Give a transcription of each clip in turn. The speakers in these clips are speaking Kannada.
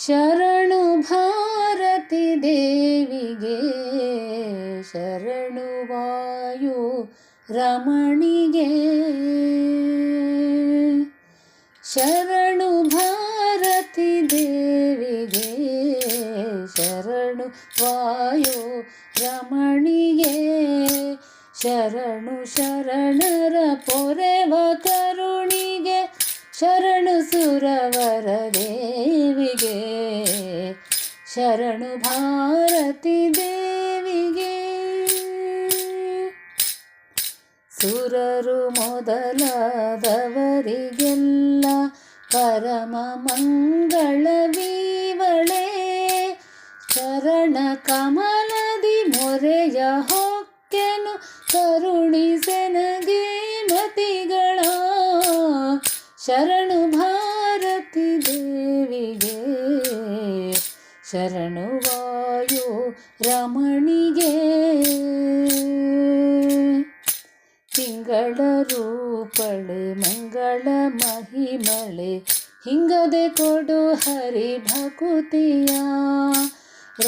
ಶರಣು ಭಾರತಿ ದೇವಿಗೆ, ಶರಣು ವಾಯು ರಮಣಿಗೆ. ಶರಣು ಭಾರತಿ ದೇವಿಗೆ, ಶರಣು ವಾಯು ರಮಣಿಗೆ. ಶರಣು ಶರಣರ ಪೊರೆವ ಕರುಣಿಗೆ, ಶರಣು ಸುರವರ ದೇವಿಗೆ. ಶರಣು ಭಾರತಿ ದೇವಿಗೆ. ಸುರರು ಮೊದಲಾದವರಿಗೆಲ್ಲ ಪರಮ ಮಂಗಳವೀವಳೆ. ಶರಣ ಕಮಲದಿ ಮೊರೆಯ ಹೊಕ್ಕೆನು ಕರುಣಿಸೆನಗೆ ಮತಿಗಳ. ಶರಣು ಭಾರತಿ ದೇವಿಗೆ, ಶರಣು ವಾಯು ರಮಣಿಗೆ. ತಿಂಗಳ ರೂಪಳೆ ಮಂಗಳ ಮಹಿಮಳೆ, ಹಿಂಗದೆ ಕೊಡು ಹರಿ ಭಕುತಿಯ.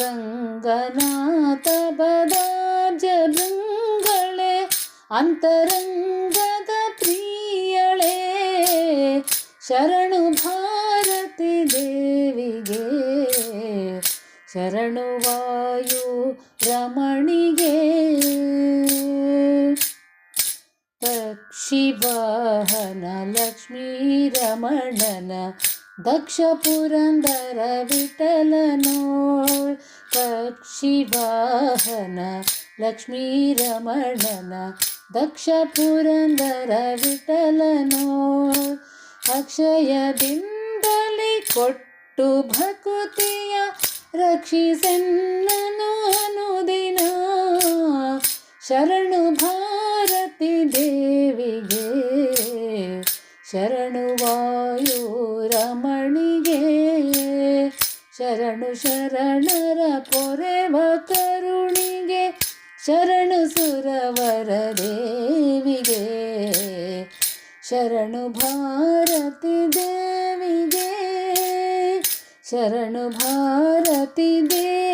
ರಂಗನಾಥ ಬದಾಬ್ಜ ಭೃಂಗಳೆ, ಅಂತರಂಗದ ಪ್ರಿಯಳೆ. ಶರಣು ಭಾರತಿ ದೇವಿಗೆ, ಶರಣು ವಾಯು ರಮಣಿಗೆ. ಪಕ್ಷಿವಾಹನ ಲಕ್ಷ್ಮೀ ರಮಣನ, ದಕ್ಷ ಪುರಂದರ ವಿಠಲನೋಳ್. ಪಕ್ಷಿವಾಹನ ಲಕ್ಷ್ಮೀ ರಮಣನ, ದಕ್ಷ ಪುರಂದರ ವಿಠಲನೋಳ್. ಅಕ್ಷಯದಿಂದಲೇ ಕೊಟ್ಟು ಭಕುತಿಯ, ರಕ್ಷಿಸೆನ್ನನು ಅನುದಿನ. ಶರಣು ಭಾರತಿ ದೇವಿಗೆ, ಶರಣು ವಾಯು ರಮಣಿಗೆ. ಶರಣು ಶರಣರ ಪೊರೆವ ಕರುಣಿಗೆ, ಶರಣು ಸುರವರ ದೇವಿಗೆ. ಶರಣು ಭಾರತಿ ದೇವಿಗೆ, ಶರಣು ಭಾರತಿ ದೇವಿಗೆ.